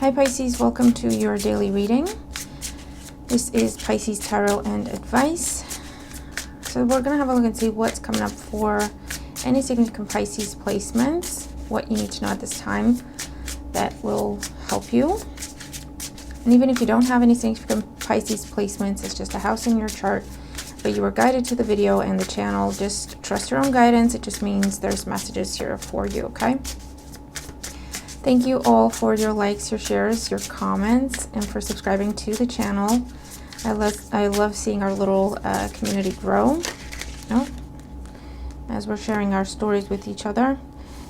Hi Pisces, welcome to your daily reading. This is Pisces Tarot and Advice. So we're going to have a look and see what's coming up for any significant Pisces placements, what you need to know at this time that will help you. And even if you don't have any significant Pisces placements, it's just a house in your chart, but you were guided to the video and the channel, just trust your own guidance. It just means there's messages here for you, okay? Thank you all for your likes, your shares, your comments, and for subscribing to the channel. I love seeing our little community grow, as we're sharing our stories with each other.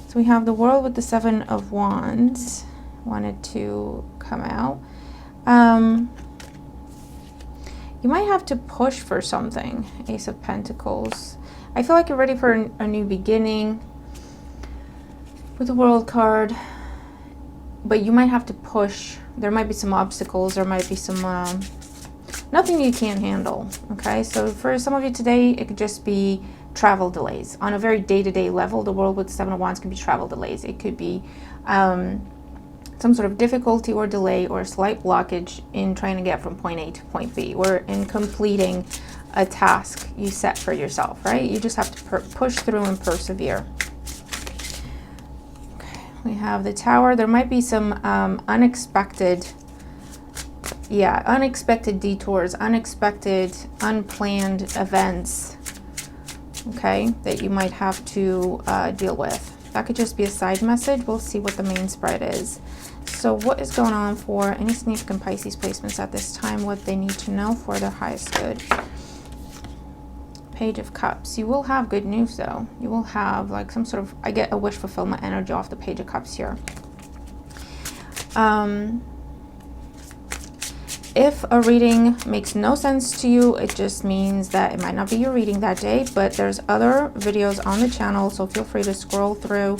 So we have the World with the 7 of Wands. Wanted to come out. You might have to push for something. Ace of Pentacles. I feel like you're ready for a new beginning with the World card. But you might have to push. There might be some obstacles. There might be some nothing you can't handle. Okay, so for some of you today, it could just be travel delays on a very day-to-day level. The World with the 7 of Wands can be travel delays. It could be some sort of difficulty or delay or slight blockage in trying to get from point A to point B, or in completing a task you set for yourself. Right? You just have to push through and persevere. We have the Tower. There might be some unexpected detours, unexpected, unplanned events, okay, that you might have to deal with. That could just be a side message. We'll see what the main spread is. So what is going on for any significant Pisces placements at this time, what they need to know for their highest good. Page of Cups. You will have good news though. You will have like some sort of, I get a wish fulfillment energy off the Page of Cups here. If a reading makes no sense to you, it just means that it might not be your reading that day, but there's other videos on the channel, so feel free to scroll through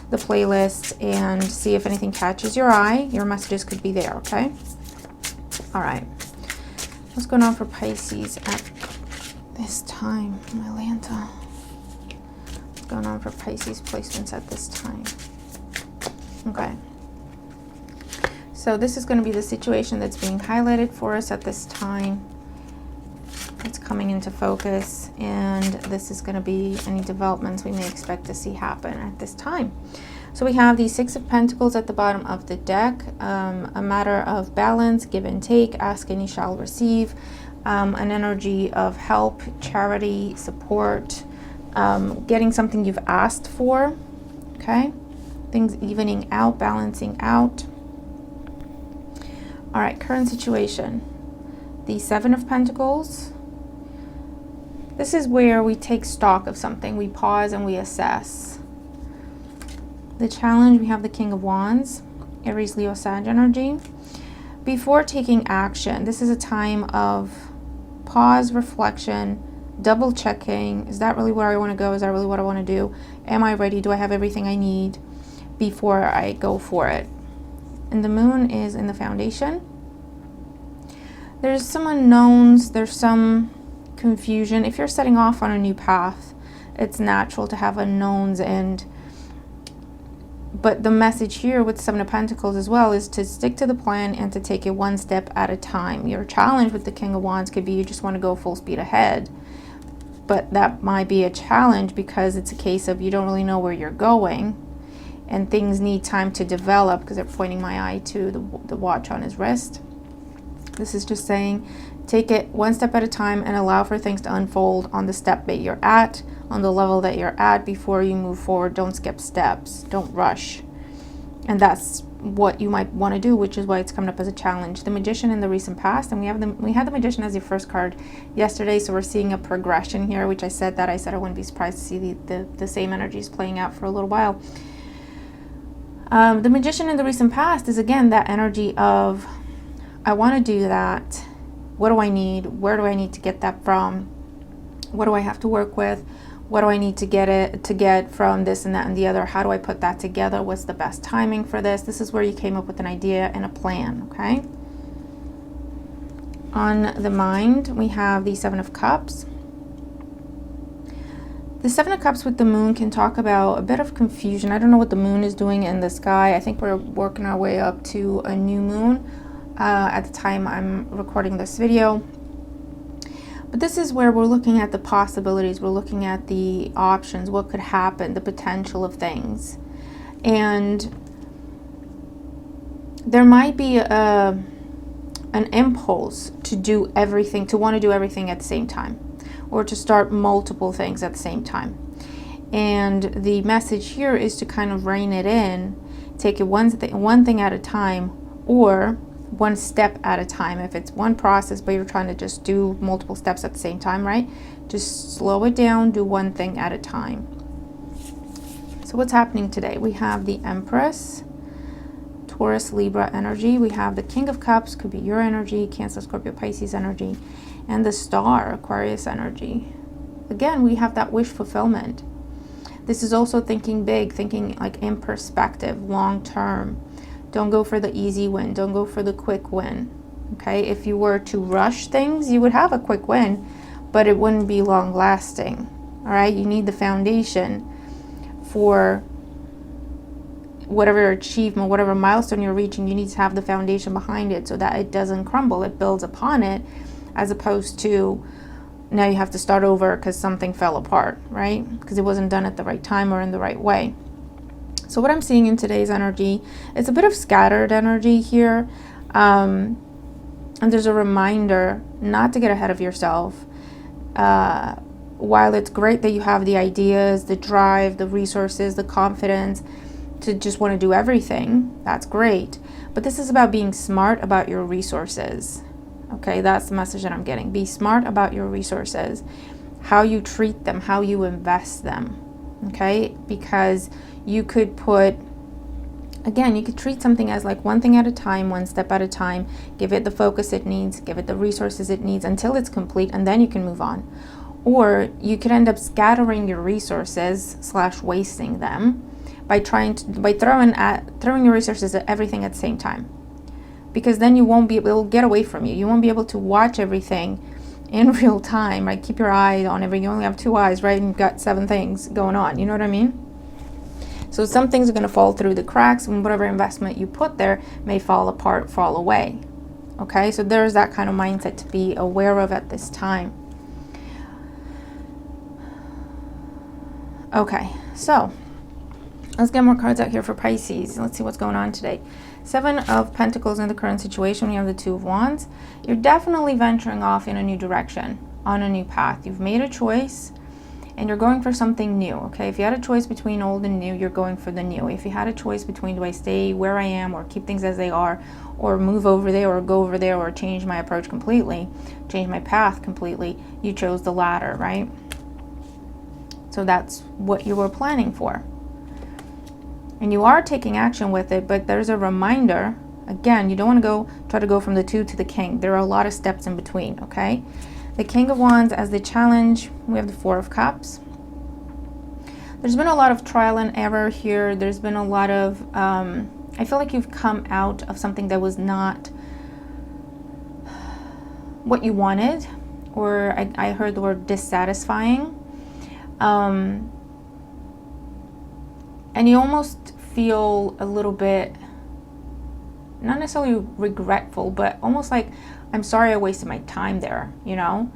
the playlist and see if anything catches your eye. Your messages could be there, okay? All right. What's going on for Pisces at this time in Atlanta? What's going on for Pisces placements at this time? Okay. So this is going to be the situation that's being highlighted for us at this time. It's coming into focus, and this is going to be any developments we may expect to see happen at this time. So we have the 6 of Pentacles at the bottom of the deck. A matter of balance, give and take, ask and you shall receive. An energy of help, charity, support, getting something you've asked for, okay? Things evening out, balancing out. All right, current situation. The 7 of Pentacles. This is where we take stock of something. We pause and we assess. The challenge, we have the King of Wands, Aries, Leo, Sag energy. Before taking action, this is a time of pause, reflection, double checking. Is that really where I want to go? Is that really what I want to do? Am I ready? Do I have everything I need before I go for it? And the Moon is in the foundation. There's some unknowns. There's some confusion. If you're setting off on a new path, it's natural to have unknowns, but the message here with 7 of Pentacles as well is to stick to the plan and to take it one step at a time. Your challenge with the King of Wands could be you just want to go full speed ahead. But that might be a challenge because it's a case of you don't really know where you're going and things need time to develop, because they're pointing my eye to the watch on his wrist. This is just saying take it one step at a time and allow for things to unfold on the step that you're at, on the level that you're at before you move forward. Don't skip steps. Don't rush. And that's what you might want to do, which is why it's coming up as a challenge. The Magician in the recent past, and we had the Magician as your first card yesterday, so we're seeing a progression here, which I said I wouldn't be surprised to see the same energies playing out for a little while. The Magician in the recent past is again that energy of I want to do that. What do I need? Where do I need to get that from? What do I have to work with? What do I need to get from this and that and the other? How do I put that together? What's the best timing for this? This is where you came up with an idea and a plan, okay? On the mind, we have the 7 of Cups. The Seven of Cups with the moon can talk about a bit of confusion. I don't know what the moon is doing in the sky. I think we're working our way up to a new moon at the time I'm recording this video. But this is where we're looking at the possibilities. We're looking at the options, what could happen, the potential of things. And there might be an impulse to do everything, to want to do everything at the same time, or to start multiple things at the same time. And the message here is to kind of rein it in, take it one thing at a time, or one step at a time. If it's one process but you're trying to just do multiple steps at the same time, right? Just slow it down, do one thing at a time. So what's happening today? We have the Empress, Taurus, Libra energy. We have the King of Cups, could be your energy, Cancer, Scorpio, Pisces energy, and the Star, Aquarius energy. Again, we have that wish fulfillment. This is also thinking big, thinking like in perspective, long term. Don't go for the easy win. Don't go for the quick win. Okay, if you were to rush things, you would have a quick win, but it wouldn't be long lasting. All right, you need the foundation for whatever achievement, whatever milestone you're reaching. You need to have the foundation behind it so that it doesn't crumble. It builds upon it, as opposed to now you have to start over because something fell apart, right? Because it wasn't done at the right time or in the right way. So what I'm seeing in today's energy, it's a bit of scattered energy here. And there's a reminder not to get ahead of yourself. While it's great that you have the ideas, the drive, the resources, the confidence to just want to do everything, that's great. But this is about being smart about your resources. Okay, that's the message that I'm getting. Be smart about your resources, how you treat them, how you invest them. Okay, because you could put, again, you could treat something as like one thing at a time, one step at a time, give it the focus it needs, give it the resources it needs until it's complete, and then you can move on. Or you could end up scattering your resources / wasting them by throwing your resources at everything at the same time. Because then you won't be able, it'll get away from you. You won't be able to watch everything in real time, right? Keep your eye on everything. You only have 2 eyes, right? And you've got 7 things going on. You know what I mean? So some things are going to fall through the cracks, and whatever investment you put there may fall apart, fall away. Okay, so there's that kind of mindset to be aware of at this time. Okay, so let's get more cards out here for Pisces. Let's see what's going on today. 7 of Pentacles in the current situation. We have the 2 of Wands. You're definitely venturing off in a new direction, on a new path. You've made a choice and you're going for something new. Okay, if you had a choice between old and new, you're going for the new. If you had a choice between do I stay where I am or keep things as they are, or move over there or go over there, or change my approach completely, change my path completely, you chose the latter, right? So that's what you were planning for. And you are taking action with it, but there's a reminder. Again, you don't want to try to go from the 2 to the King. There are a lot of steps in between, okay? The King of Wands as the challenge. We have the 4 of Cups. There's been a lot of trial and error here. There's been a lot of, I feel like you've come out of something that was not what you wanted, or I heard the word dissatisfying. And you almost feel a little bit, not necessarily regretful, but almost like, I'm sorry I wasted my time there, you know?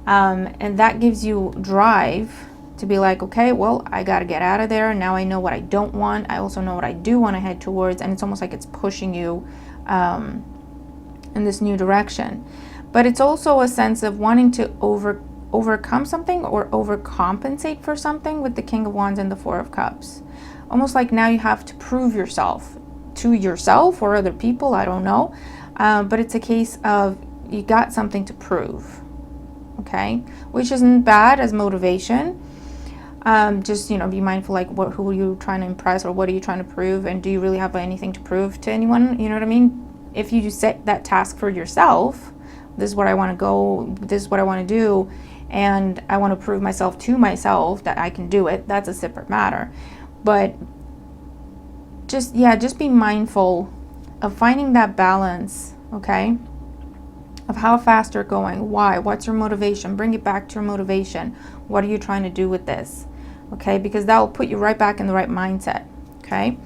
And that gives you drive to be like, okay, well, I got to get out of there. Now I know what I don't want. I also know what I do want to head towards. And it's almost like it's pushing you in this new direction. But it's also a sense of wanting to overcome something or overcompensate for something with the King of Wands and the 4 of Cups. Almost like now you have to prove yourself to yourself or other people, I don't know. But it's a case of you got something to prove, okay? Which isn't bad as motivation. Just, you know, be mindful, like who are you trying to impress, or what are you trying to prove, and do you really have anything to prove to anyone? You know what I mean? If you just set that task for yourself, this is what I want to go, this is what I want to do, and I want to prove myself to myself that I can do it, that's a separate matter. But just be mindful of finding that balance, okay? Of how fast you're going, why, what's your motivation? Bring it back to your motivation. What are you trying to do with this? okay? Because that will put you right back in the right mindset, okay?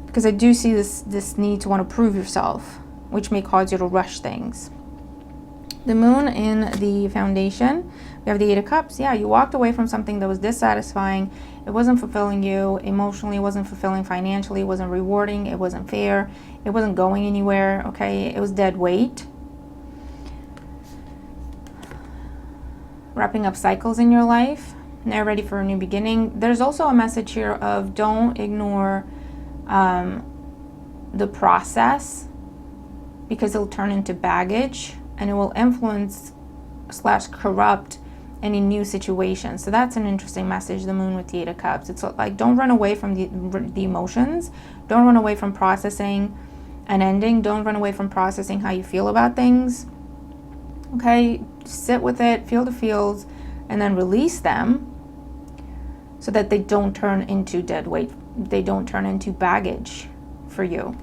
Because I do see this need to want to prove yourself, which may cause you to rush things. The moon in the foundation, we have the Eight of Cups. Yeah, you walked away from something that was dissatisfying. It wasn't fulfilling you emotionally, it wasn't fulfilling financially, it wasn't rewarding, it wasn't fair, it wasn't going anywhere, okay? It was dead weight. Wrapping up cycles in your life. Now ready for a new beginning. There's also a message here of don't ignore the process, because it'll turn into baggage and it will influence / corrupt any new situation. So that's an interesting message, the moon with the Eight of Cups. It's like, don't run away from the emotions. Don't run away from processing an ending. Don't run away from processing how you feel about things. Okay, sit with it, feel the feels, and then release them so that they don't turn into dead weight. They don't turn into baggage for you.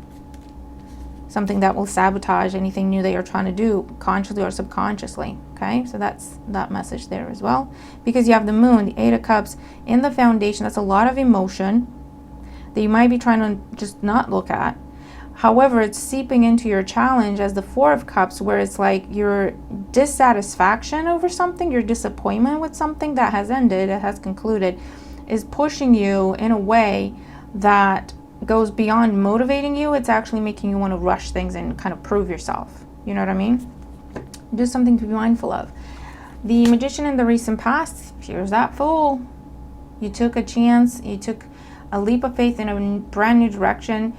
Something that will sabotage anything new that you're trying to do, consciously or subconsciously. Okay, so that's that message there as well. Because you have the moon, the Eight of Cups in the foundation. That's a lot of emotion that you might be trying to just not look at. However, it's seeping into your challenge as the Four of Cups, where it's like your dissatisfaction over something, your disappointment with something that has ended, it has concluded, is pushing you in a way that goes beyond motivating you. It's actually making you want to rush things and kind of prove yourself. You know what I mean? Just something to be mindful of. The Magician in the recent past, here's that Fool. You took a chance, you took a leap of faith in a brand new direction.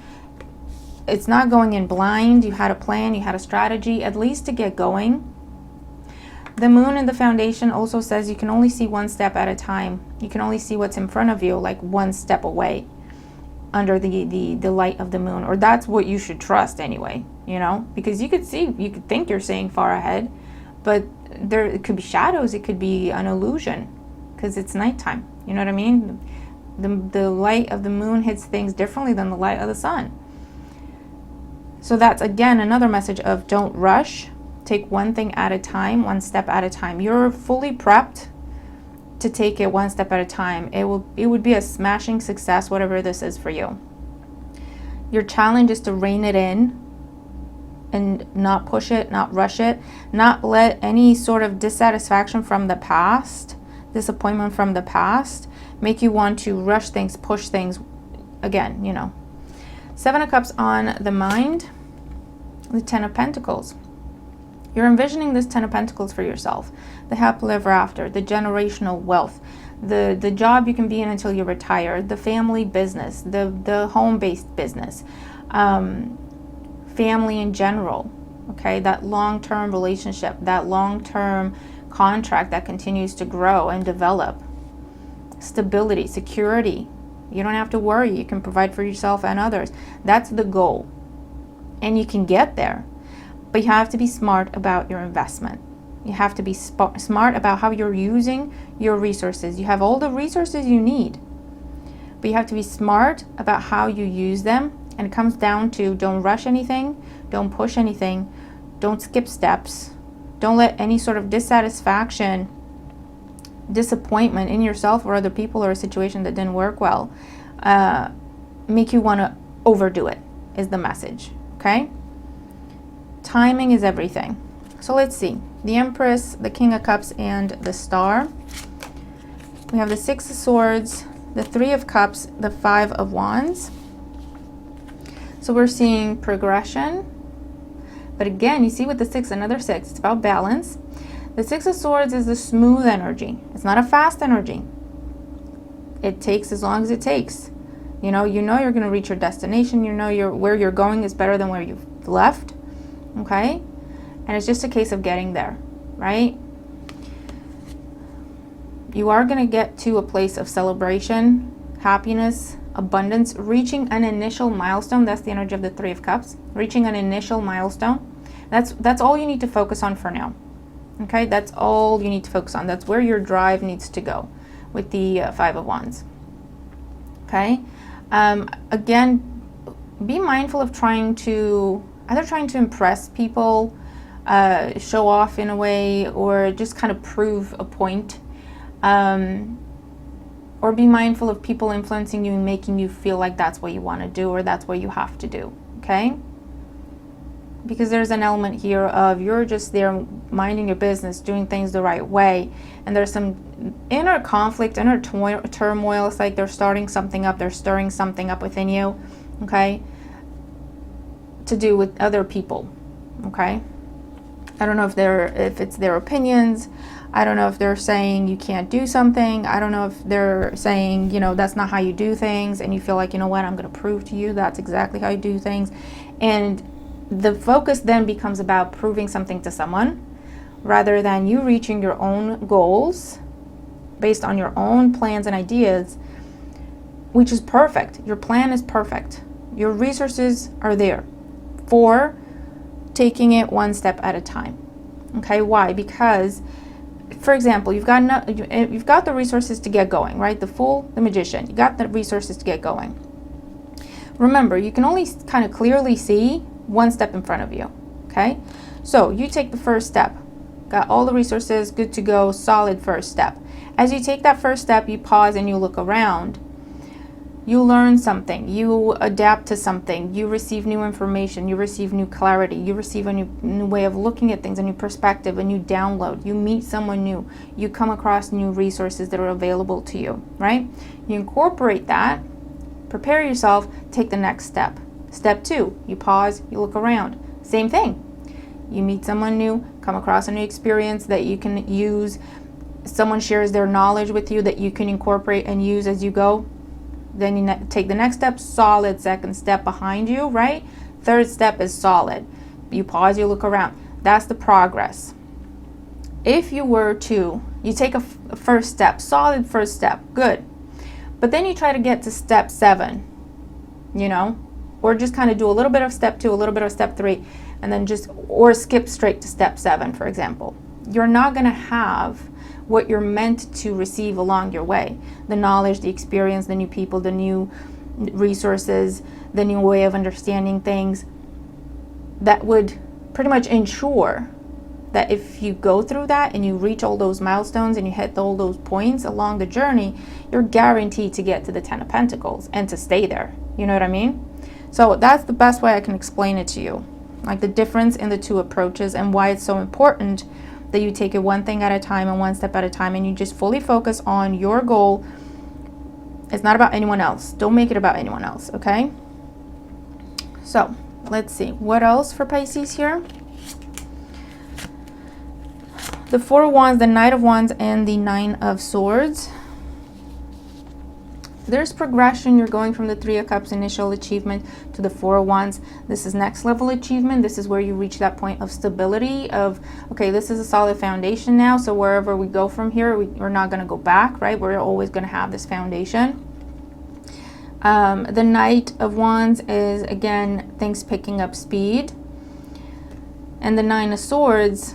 It's not going in blind. You had a plan, you had a strategy, at least to get going. The moon in the foundation also says you can only see one step at a time. You can only see what's in front of you, like one step away under the light of the moon. Or that's what you should trust anyway, you know? Because you could think you're seeing far ahead, but it could be shadows, it could be an illusion, because it's nighttime. You know what I mean? The light of the moon hits things differently than the light of the sun. So that's, again, another message of don't rush. Take one thing at a time, one step at a time. You're fully prepped to take it one step at a time. It would be a smashing success, whatever this is for you. Your challenge is to rein it in and not push it, not rush it, not let any sort of dissatisfaction from the past, disappointment from the past, make you want to rush things, push things again, you know. Seven of Cups on the mind, the Ten of Pentacles. You're envisioning this Ten of Pentacles for yourself, the happily ever after, the generational wealth, the job you can be in until you retire, the family business, the home-based business, family in general, okay, that long-term relationship, that long-term contract that continues to grow and develop, stability, security. You don't have to worry. You can provide for yourself and others. That's the goal. And you can get there. But you have to be smart about your investment. You have to be smart about how you're using your resources. You have all the resources you need. But you have to be smart about how you use them. And it comes down to don't rush anything. Don't push anything. Don't skip steps. Don't let any sort of dissatisfaction, disappointment in yourself or other people or a situation that didn't work well make you want to overdo it, is the message. Okay, timing is everything. So let's see, the Empress, the King of Cups, and the Star. We have the Six of Swords, the Three of Cups, the Five of Wands. So we're seeing progression, but again, you see with the six, another six, it's about balance. The Six of Swords is the smooth energy. It's not a fast energy. It takes as long as it takes. You know you're going to reach your destination. You know where you're going is better than where you've left. Okay? And it's just a case of getting there, right? You are going to get to a place of celebration, happiness, abundance, reaching an initial milestone. That's the energy of the Three of Cups. Reaching an initial milestone. That's all you need to focus on for now. Okay, that's all you need to focus on. That's where your drive needs to go with the Five of Wands. Okay, again, be mindful of trying to impress people, show off in a way, or just kind of prove a point, or or be mindful of people influencing you and making you feel like that's what you want to do or that's what you have to do, okay? Because there's an element here of you're just there minding your business, doing things the right way, and there's some inner conflict, inner turmoil. It's like they're starting something up, they're stirring something up within you, okay, to do with other people, okay? I don't know if it's their opinions. I don't know if they're saying you can't do something. I don't know if they're saying, you know, that's not how you do things, and you feel like, you know what, I'm going to prove to you that's exactly how you do things. And the focus then becomes about proving something to someone rather than you reaching your own goals based on your own plans and ideas, which is perfect. Your plan is perfect. Your resources are there for taking it one step at a time. Okay, why? Because, for example, you've got the resources to get going, right? The Fool, the Magician, you got the resources to get going. Remember, you can only kind of clearly see one step in front of you, okay? So you take the first step, got all the resources, good to go, solid first step. As you take that first step, you pause and you look around. You learn something, you adapt to something, you receive new information, you receive new clarity, you receive a new way of looking at things, a new perspective, a new download. You meet someone new, you come across new resources that are available to you, right? You incorporate that, prepare yourself, take the next step. Step 2, you pause, you look around. Same thing. You meet someone new, come across a new experience that you can use. Someone shares their knowledge with you that you can incorporate and use as you go. Then you take the next step, solid second step behind you, right? Third step is solid. You pause, you look around. That's the progress. If you were to, you take a first step, solid first step, good. But then you try to get to step 7, you know, or just kind of do a little bit of step 2, a little bit of step 3, and then or skip straight to step 7, for example. You're not going to have what you're meant to receive along your way. The knowledge, the experience, the new people, the new resources, the new way of understanding things that would pretty much ensure that if you go through that and you reach all those milestones and you hit all those points along the journey, you're guaranteed to get to the 10 of Pentacles and to stay there. You know what I mean? So that's the best way I can explain it to you. Like the difference in the two approaches and why it's so important that you take it one thing at a time and one step at a time, and you just fully focus on your goal. It's not about anyone else. Don't make it about anyone else, okay? So let's see what else for Pisces here. The Four of Wands, the Knight of Wands, and the Nine of Swords. There's progression. You're going from the Three of Cups initial achievement to the Four of Wands. This is next level achievement. This is where you reach that point of stability of, okay, this is a solid foundation now. So wherever we go from here, we're not going to go back, right? We're always going to have this foundation. The Knight of Wands is, again, things picking up speed. And the Nine of Swords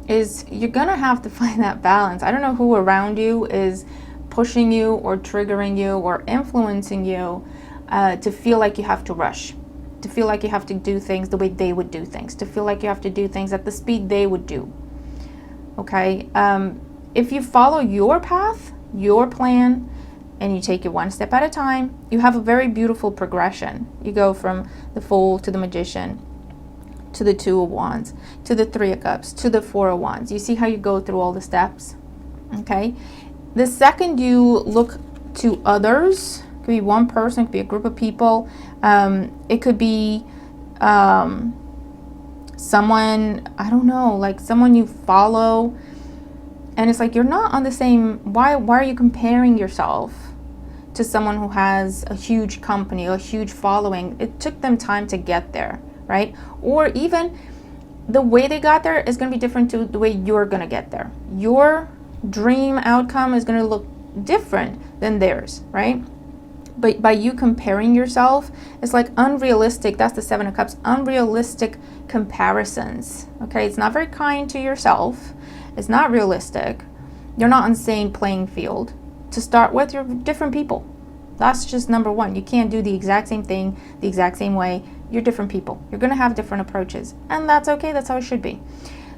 is you're going to have to find that balance. I don't know who around you is pushing you or triggering you or influencing you to feel like you have to rush, to feel like you have to do things the way they would do things, to feel like you have to do things at the speed they would do. Okay, if you follow your path, your plan, and you take it one step at a time, you have a very beautiful progression. You go from the Fool to the Magician, to the Two of Wands, to the Three of Cups, to the Four of Wands. You see how you go through all the steps? Okay. The second you look to others, it could be one person, it could be a group of people, it could be someone, I don't know, like someone you follow, and it's like you're not on the same, why are you comparing yourself to someone who has a huge company, a huge following? It took them time to get there, right? Or even the way they got there is going to be different to the way you're going to get there. Your dream outcome is going to look different than theirs, right? But by you comparing yourself, it's like unrealistic. That's the Seven of Cups, unrealistic comparisons. Okay, it's not very kind to yourself. It's not realistic. You're not on the same playing field. To start with, you're different people. That's just number one. You can't do the exact same thing the exact same way. You're different people. You're going to have different approaches, and that's okay. That's how it should be.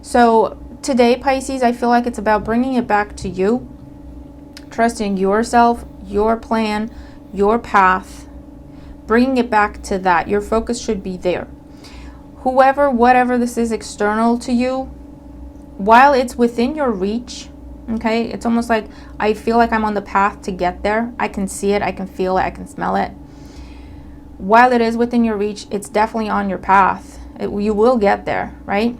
So today, Pisces, I feel like it's about bringing it back to you, trusting yourself, your plan, your path, bringing it back to that. Your focus should be there. Whoever, whatever this is external to you, while it's within your reach, okay, it's almost like I feel like I'm on the path to get there. I can see it, I can feel it, I can smell it. While it is within your reach, it's definitely on your path. You will get there, right?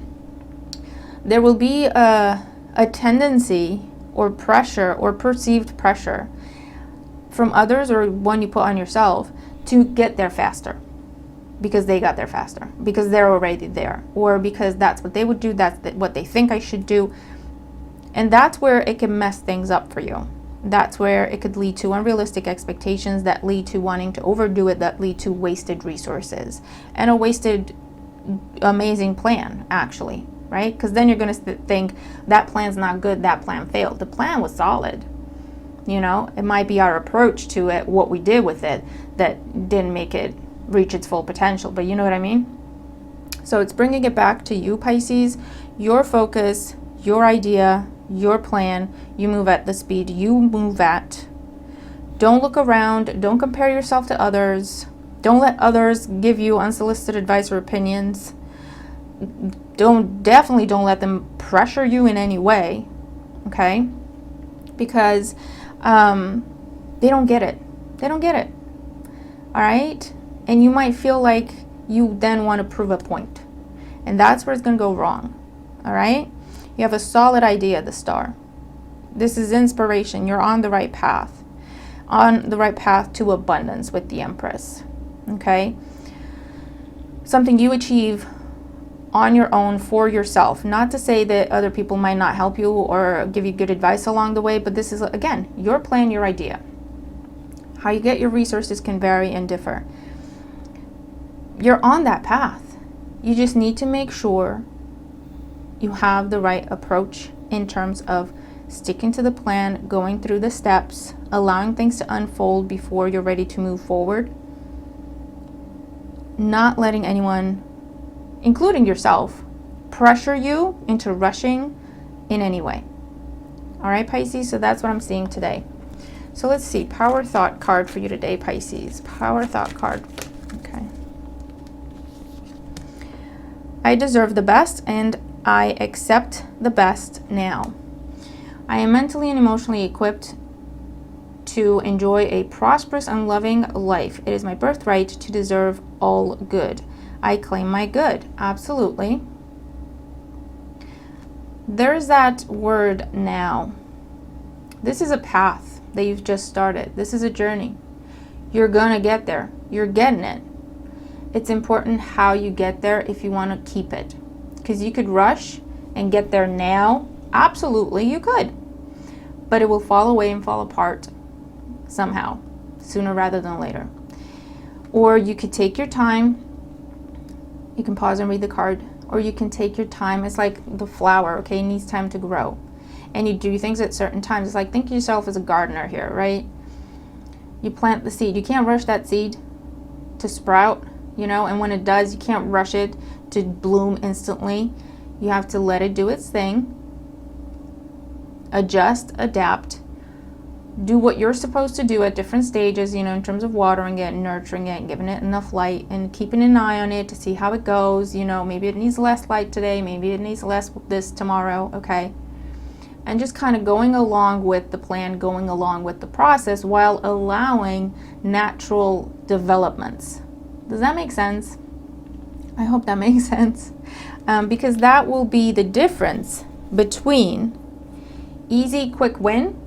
There will be a tendency or pressure or perceived pressure from others, or one you put on yourself, to get there faster because they got there faster, because they're already there, or because that's what they would do, that's what they think I should do. And that's where it can mess things up for you. That's where it could lead to unrealistic expectations that lead to wanting to overdo it, that lead to wasted resources and a wasted amazing plan, actually, right? Because then you're going to think that plan's not good, that plan failed. The plan was solid. You know, it might be our approach to it, what we did with it, that didn't make it reach its full potential. But you know what I mean? So it's bringing it back to you, Pisces, your focus, your idea, your plan. You move at the speed you move at. Don't look around. Don't compare yourself to others. Don't let others give you unsolicited advice or opinions. Definitely don't let them pressure you in any way, okay? Because they don't get it. They don't get it. All right? And you might feel like you then want to prove a point. And that's where it's going to go wrong. All right? You have a solid idea, the star. This is inspiration. You're on the right path. On the right path to abundance with the Empress. Okay? Something you achieve on your own for yourself. Not to say that other people might not help you or give you good advice along the way, but this is, again, your plan, your idea. How you get your resources can vary and differ. You're on that path. You just need to make sure you have the right approach in terms of sticking to the plan, going through the steps, allowing things to unfold before you're ready to move forward. Not letting anyone, including yourself, pressure you into rushing in any way. All right, Pisces, so that's what I'm seeing today. So let's see, Power Thought card for you today, Pisces. Power Thought card. Okay. I deserve the best and I accept the best now. I am mentally and emotionally equipped to enjoy a prosperous and loving life. It is my birthright to deserve all good. I claim my good. Absolutely. There's that word now. This is a path that you've just started. This is a journey. You're gonna get there. You're getting it. It's important how you get there if you want to keep it. Because you could rush and get there now. Absolutely, you could. But it will fall away and fall apart somehow, sooner rather than later. Or you could take your time. You can pause and read the card. Or you can take your time. It's like the flower, okay? It needs time to grow. And you do things at certain times. It's like, think of yourself as a gardener here, right? You plant the seed. You can't rush that seed to sprout, you know? And when it does, you can't rush it to bloom instantly. You have to let it do its thing. Adjust, adapt. Do what you're supposed to do at different stages, you know, in terms of watering it, nurturing it, giving it enough light, and keeping an eye on it to see how it goes. You know, maybe it needs less light today, maybe it needs less this tomorrow, okay? And just kind of going along with the plan, going along with the process while allowing natural developments. Does that make sense? I hope that makes sense. Because that will be the difference between easy, quick win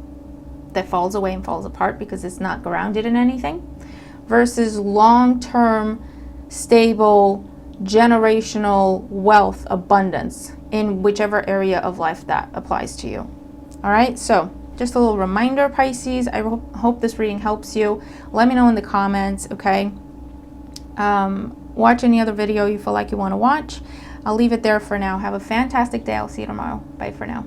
that falls away and falls apart because it's not grounded in anything, versus long-term, stable, generational wealth abundance in whichever area of life that applies to you. All right, so just a little reminder, Pisces. I hope this reading helps you. Let me know in the comments, okay? Watch any other video you feel like you want to watch. I'll leave it there for now. Have a fantastic day. I'll see you tomorrow. Bye for now.